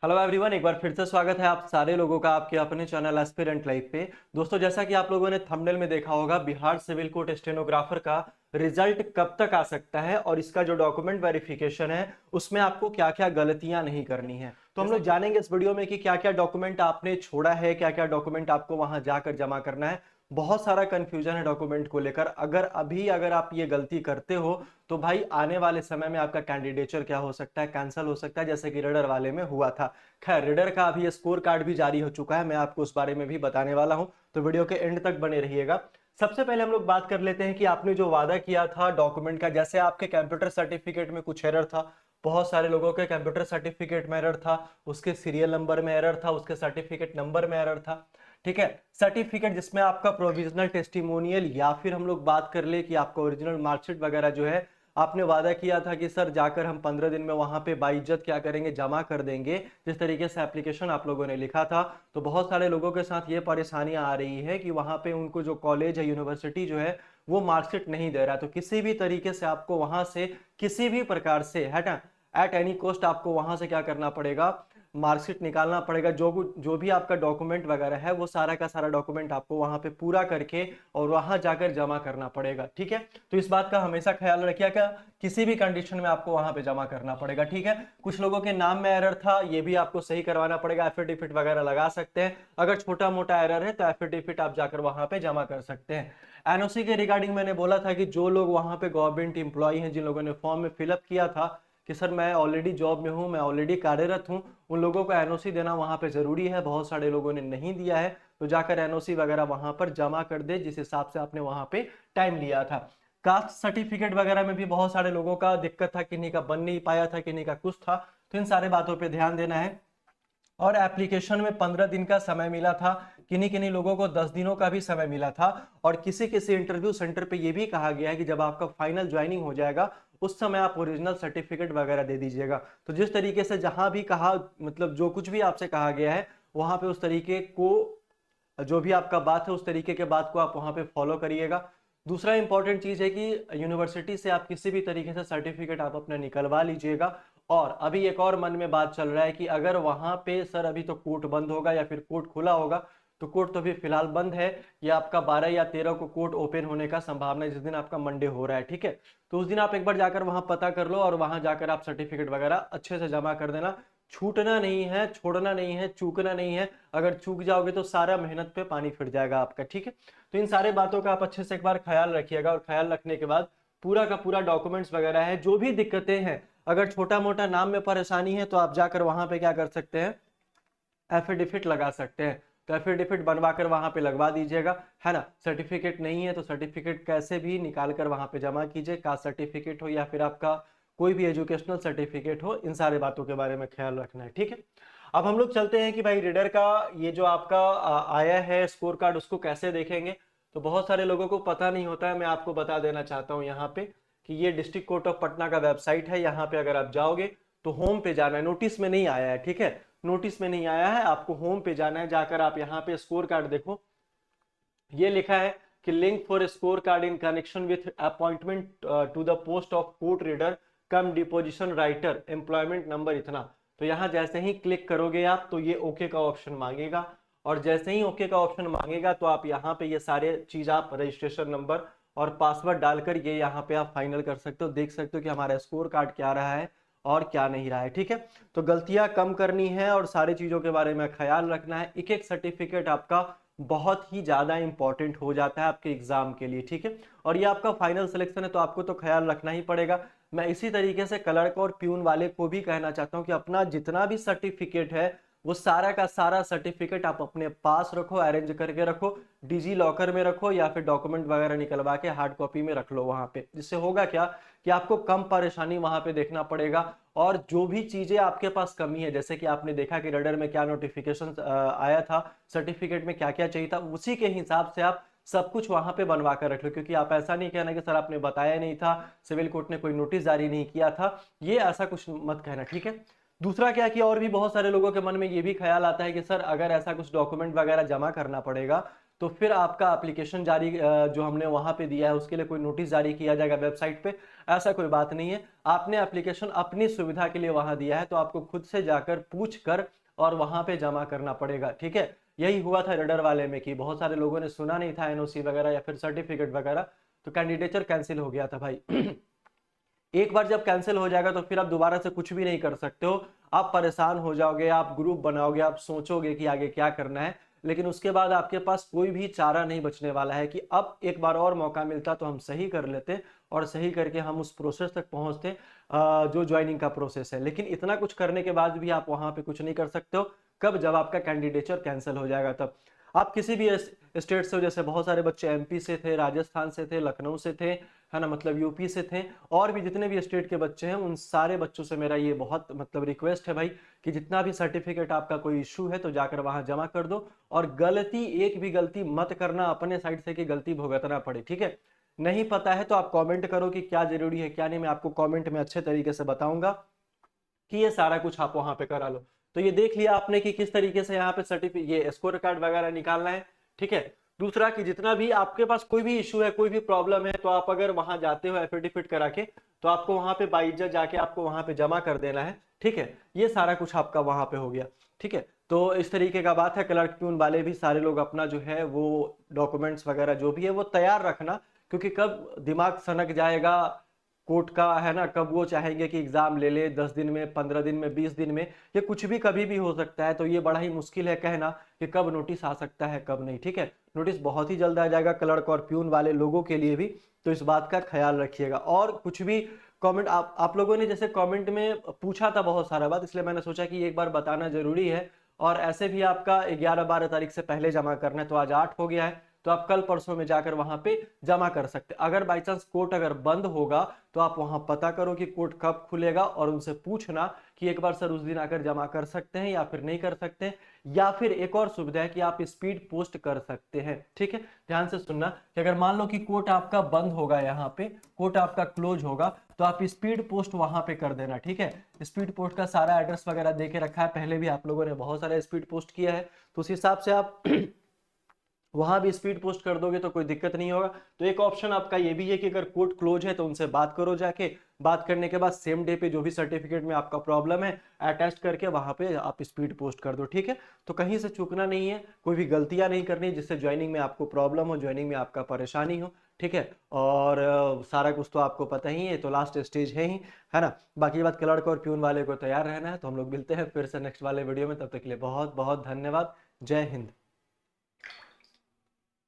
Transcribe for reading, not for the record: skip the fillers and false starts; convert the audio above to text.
Hello everyone, एक बार फिर से स्वागत है आप सारे लोगों का आपके अपने चैनल एस्पिरेंट लाइफ पे। दोस्तों, जैसा कि आप लोगों ने थंबनेल में देखा होगा, बिहार सिविल कोर्ट स्टेनोग्राफर का रिजल्ट कब तक आ सकता है और इसका जो डॉक्यूमेंट वेरिफिकेशन है उसमें आपको क्या क्या गलतियां नहीं करनी है। तो हम लोग जानेंगे इस वीडियो में कि क्या क्या डॉक्यूमेंट आपने छोड़ा है, क्या क्या डॉक्यूमेंट आपको वहां जाकर जमा करना है। बहुत सारा कंफ्यूजन है डॉक्यूमेंट को लेकर। अगर आप ये गलती करते हो तो भाई आने वाले समय में आपका कैंडिडेचर क्या हो सकता है, कैंसिल हो सकता है, जैसे कि रेडर वाले में हुआ था। खैर, रेडर का अभी स्कोर कार्ड भी जारी हो चुका है, मैं आपको उस बारे में भी बताने वाला हूं, तो वीडियो के एंड तक बने रहिएगा। सबसे पहले हम लोग बात कर लेते हैं कि आपने जो वादा किया था डॉक्यूमेंट का। जैसे आपके कंप्यूटर सर्टिफिकेट में कुछ एरर था, बहुत सारे लोगों के कंप्यूटर सर्टिफिकेट में एरर था, उसके सीरियल नंबर में एरर था, उसके सर्टिफिकेट नंबर में एरर था। ठीक है, सर्टिफिकेट जिसमें आपका प्रोविजनल टेस्टिमोनियल या फिर हम लोग बात कर ले कि आपका ओरिजिनल मार्कशीट वगैरह जो है, आपने वादा किया था कि सर जाकर हम 15 दिन में वहां पे बाइज्जत क्या करेंगे, जमा कर देंगे, जिस तरीके से एप्लीकेशन आप लोगों ने लिखा था। तो बहुत सारे लोगों के साथ ये परेशानियां आ रही है कि वहां पे उनको जो कॉलेज है, यूनिवर्सिटी जो है, वो मार्कशीट नहीं दे रहा है। तो किसी भी तरीके से आपको वहां से किसी भी प्रकार से है ना, एट एनी कॉस्ट आपको वहां से क्या करना पड़ेगा, मार्कशीट निकालना पड़ेगा। जो भी आपका डॉक्यूमेंट वगैरह है वो सारा का सारा डॉक्यूमेंट आपको वहां पे पूरा करके और वहां जाकर जमा करना पड़ेगा। ठीक है, तो इस बात का हमेशा ख्याल रखिएगा, क्या किसी भी कंडीशन में आपको वहां पे जमा करना पड़ेगा। ठीक है, कुछ लोगों के नाम में एरर था, ये भी आपको सही करवाना पड़ेगा। एफिडेविट वगैरह लगा सकते हैं, अगर छोटा मोटा एरर है तो एफिडेविट आप जाकर वहां पे जमा कर सकते हैं। एनओसी के रिगार्डिंग मैंने बोला था कि जो लोग वहां पे गवर्नमेंट इंप्लॉय हैं, जिन लोगों ने फॉर्म में फिलअप किया था कि सर मैं ऑलरेडी जॉब में हूं, मैं ऑलरेडी कार्यरत हूं, उन लोगों को एनओसी देना वहां पे जरूरी है। बहुत सारे लोगों ने नहीं दिया है, तो जाकर एनओसी वगैरह वहां पर जमा कर दे जिस हिसाब से आपने वहां पे टाइम लिया था। कास्ट सर्टिफिकेट वगैरह में भी बहुत सारे लोगों का दिक्कत था, किन्हीं का बन नहीं पाया था, किन्हीं का कुछ था। तो इन सारे बातों पे ध्यान देना है। और एप्लीकेशन में 15 दिन का समय मिला था, किन्हीं किन्हीं लोगों को 10 दिनों का भी समय मिला था। और किसी किसी इंटरव्यू सेंटर पे ये भी कहा गया है कि जब आपका फाइनल ज्वाइनिंग हो जाएगा उस समय आप ओरिजिनल सर्टिफिकेट वगैरह दे दीजिएगा। तो जिस तरीके से जहां भी कहा, मतलब जो कुछ भी आपसे कहा गया है वहां पे उस तरीके को, जो भी आपका बात है उस तरीके के बात को आप वहां पे फॉलो करिएगा। दूसरा इंपॉर्टेंट चीज है कि यूनिवर्सिटी से आप किसी भी तरीके से सर्टिफिकेट आप अपने निकलवा लीजिएगा। और अभी एक और मन में बात चल रहा है कि अगर वहां पे सर अभी तो कोर्ट बंद होगा या फिर कोर्ट खुला होगा, तो कोर्ट तो अभी फिलहाल बंद है। या आपका 12 या 13 को कोर्ट ओपन होने का संभावना है, जिस दिन आपका मंडे हो रहा है। ठीक है, तो उस दिन आप एक बार जाकर वहां पता कर लो और वहां जाकर आप सर्टिफिकेट वगैरह अच्छे से जमा कर देना। छूटना नहीं है, छोड़ना नहीं है, चूकना नहीं है। अगर चूक जाओगे तो सारा मेहनत पे पानी फिर जाएगा आपका। ठीक है, तो इन सारे बातों का आप अच्छे से एक बार ख्याल रखिएगा। और ख्याल रखने के बाद पूरा का पूरा डॉक्यूमेंट्स वगैरह है, जो भी दिक्कतें हैं, अगर छोटा मोटा नाम में परेशानी है तो आप जाकर वहां पे क्या कर सकते हैं, एफिडेविट लगा सकते हैं। तो एफिडेविट बनवा कर वहां पे लगवा दीजिएगा, है ना। सर्टिफिकेट नहीं है तो सर्टिफिकेट कैसे भी निकाल कर वहां पे जमा कीजिए, कास्ट सर्टिफिकेट हो या फिर आपका कोई भी एजुकेशनल सर्टिफिकेट हो, इन सारे बातों के बारे में ख्याल रखना है। ठीक है, अब हम लोग चलते हैं कि भाई रीडर का ये जो आपका आया है स्कोर कार्ड, उसको कैसे देखेंगे। तो बहुत सारे लोगों को पता नहीं होता है, मैं आपको बता देना चाहता हूँ यहाँ पे कि ये डिस्ट्रिक्ट कोर्ट ऑफ पटना का वेबसाइट है। यहाँ पे अगर आप जाओगे तो होम पे जाना है, नोटिस में नहीं आया है। ठीक है, नोटिस में नहीं आया है, आपको होम पे जाना है। जाकर आप यहाँ पे स्कोर कार्ड देखो, ये लिखा है कि link for score card in connection with appointment to the post of court reader cum deposition writer, employment number इतना। तो यहाँ जैसे ही क्लिक करोगे आप तो ये ओके का ऑप्शन मांगेगा। और जैसे ही ओके का ऑप्शन मांगेगा तो आप यहाँ पे ये सारे चीज आप रजिस्ट्रेशन नंबर और पासवर्ड डालकर ये यहाँ पे आप फाइनल कर सकते हो। देख सकते हो कि हमारा स्कोर कार्ड क्या रहा है और क्या नहीं रहा है। ठीक है, तो गलतियां कम करनी है और सारी चीजों के बारे में ख्याल रखना है। एक एक सर्टिफिकेट आपका बहुत ही ज्यादा इंपॉर्टेंट हो जाता है आपके एग्जाम के लिए। ठीक है, और ये आपका फाइनल सिलेक्शन है तो आपको तो ख्याल रखना ही पड़ेगा। मैं इसी तरीके से क्लर्क और प्यून वाले को भी कहना चाहता हूं कि अपना जितना भी सर्टिफिकेट है वो सारा का सारा सर्टिफिकेट आप अपने पास रखो, अरेंज करके रखो, डिजी लॉकर में रखो या फिर डॉक्यूमेंट वगैरह निकलवा के हार्ड कॉपी में रख लो वहां पे। जिससे होगा क्या कि आपको कम परेशानी वहां पे देखना पड़ेगा। और जो भी चीजें आपके पास कमी है, जैसे कि आपने देखा कि रडर में क्या नोटिफिकेशन आया था, सर्टिफिकेट में क्या क्या चाहिए था, उसी के हिसाब से आप सब कुछ वहां पे बनवा कर रख लो। क्योंकि आप ऐसा नहीं कहना कि सर आपने बताया नहीं था, सिविल कोर्ट ने कोई नोटिस जारी नहीं किया था, ये ऐसा कुछ मत कहना। ठीक है, दूसरा क्या कि और भी बहुत सारे लोगों के मन में ये भी ख्याल आता है कि सर अगर ऐसा कुछ डॉक्यूमेंट वगैरह जमा करना पड़ेगा तो फिर आपका एप्लीकेशन जारी जो हमने वहां पे दिया है उसके लिए कोई नोटिस जारी किया जाएगा वेबसाइट पे। ऐसा कोई बात नहीं है, आपने एप्लीकेशन अपनी सुविधा के लिए वहां दिया है तो आपको खुद से जाकर पूछ कर और वहां पे जमा करना पड़ेगा, ठीक है। यही हुआ था रडर वाले में कि बहुत सारे लोगों ने सुना नहीं था एनओसी वगैरह या फिर सर्टिफिकेट वगैरह, तो कैंडिडेचर कैंसिल हो गया था भाई। एक बार जब कैंसिल हो जाएगा तो फिर आप दोबारा से कुछ भी नहीं कर सकते हो, आप परेशान हो जाओगे, आप ग्रुप बनाओगे, आप सोचोगे कि आगे क्या करना है, लेकिन उसके बाद आपके पास कोई भी चारा नहीं बचने वाला है कि अब एक बार और मौका मिलता तो हम सही कर लेते और सही करके हम उस प्रोसेस तक पहुंचते जो ज्वाइनिंग का प्रोसेस है। लेकिन इतना कुछ करने के बाद भी आप वहां पे कुछ नहीं कर सकते हो। कब? जब आपका कैंडिडेचर कैंसिल हो जाएगा तब। आप किसी भी स्टेट से हो, जैसे बहुत सारे बच्चे एमपी से थे, राजस्थान से थे, लखनऊ से थे, है ना, मतलब यूपी से थे, और भी जितने भी स्टेट के बच्चे हैं उन सारे बच्चों से मेरा ये बहुत मतलब रिक्वेस्ट है भाई कि जितना भी सर्टिफिकेट आपका कोई इशू है तो जाकर वहां जमा कर दो, और गलती, एक भी गलती मत करना अपने साइड से कि गलती भुगतना पड़े, ठीक है। नहीं पता है तो आप कमेंट करो कि क्या जरूरी है क्या नहीं, मैं आपको कमेंट में अच्छे तरीके से बताऊंगा कि ये सारा कुछ आप वहां पे करा लो। तो ये देख लिया आपने कि किस तरीके से यहाँ पे सर्टिफिकेट, ये स्कोर कार्ड वगैरह निकालना है, ठीक है। दूसरा कि जितना भी आपके पास कोई भी इशू है, कोई भी प्रॉब्लम है, तो आप अगर वहां जाते हो एफिडेविट करा के, तो आपको वहां पे बाइज्जत जाके आपको वहां पे जमा कर देना है, ठीक है। ये सारा कुछ आपका वहां पे हो गया, ठीक है। तो इस तरीके का बात है। क्लर्क प्यून वाले भी सारे लोग अपना जो है वो डॉक्यूमेंट्स वगैरह जो भी है वो तैयार रखना, क्योंकि कब दिमाग सनक जाएगा कोर्ट का, है ना, कब वो चाहेंगे कि एग्जाम ले ले 10 दिन में, 15 दिन में, 20 दिन में, ये कुछ भी कभी भी हो सकता है। तो ये बड़ा ही मुश्किल है कहना कि कब नोटिस आ सकता है कब नहीं, ठीक है। नोटिस बहुत ही जल्द आ जाएगा क्लर्क और प्यून वाले लोगों के लिए भी, तो इस बात का ख्याल रखिएगा। और कुछ भी कमेंट आप लोगों ने जैसे कमेंट में पूछा था बहुत सारा बात, इसलिए मैंने सोचा कि एक बार बताना जरूरी है। और ऐसे भी आपका 11-12 तारीख से पहले जमा करना है, तो आज 8 हो गया है, तो आप कल परसों में जाकर वहां पे जमा कर सकते। अगर बाई चांस कोर्ट अगर बंद होगा तो आप वहां पता करो कि कोर्ट कब खुलेगा और उनसे पूछना कि एक बार सर उस दिन आकर जमा कर सकते हैं या फिर नहीं कर सकते हैं, या फिर एक और सुविधा है कि आप स्पीड पोस्ट कर सकते हैं, ठीक है। ध्यान से सुनना कि अगर मान लो कि कोर्ट आपका बंद होगा, यहाँ पे कोर्ट आपका क्लोज होगा, तो आप स्पीड पोस्ट वहां पे कर देना, ठीक है। स्पीड पोस्ट का सारा एड्रेस वगैरह दे के रखा है, पहले भी आप लोगों ने बहुत सारा स्पीड पोस्ट किया है, तो उस हिसाब से आप वहां भी स्पीड पोस्ट कर दोगे तो कोई दिक्कत नहीं होगा। तो एक ऑप्शन आपका ये भी है कि अगर कोर्ट क्लोज है तो उनसे बात करो जाके, बात करने के बाद सेम डे पे जो भी सर्टिफिकेट में आपका प्रॉब्लम है अटैच करके वहां पे आप स्पीड पोस्ट कर दो, ठीक है। तो कहीं से चूकना नहीं है, कोई भी गलतियां नहीं करनी जिससे ज्वाइनिंग में आपको प्रॉब्लम हो, ज्वाइनिंग में आपका परेशानी हो, ठीक है। और सारा कुछ तो आपको पता ही है, तो लास्ट स्टेज है ही, है ना। बाकी बात क्लर्क और प्यून वाले को तैयार रहना है। तो हम लोग मिलते हैं फिर से नेक्स्ट वाले वीडियो में, तब तक के लिए बहुत बहुत धन्यवाद। जय हिंद।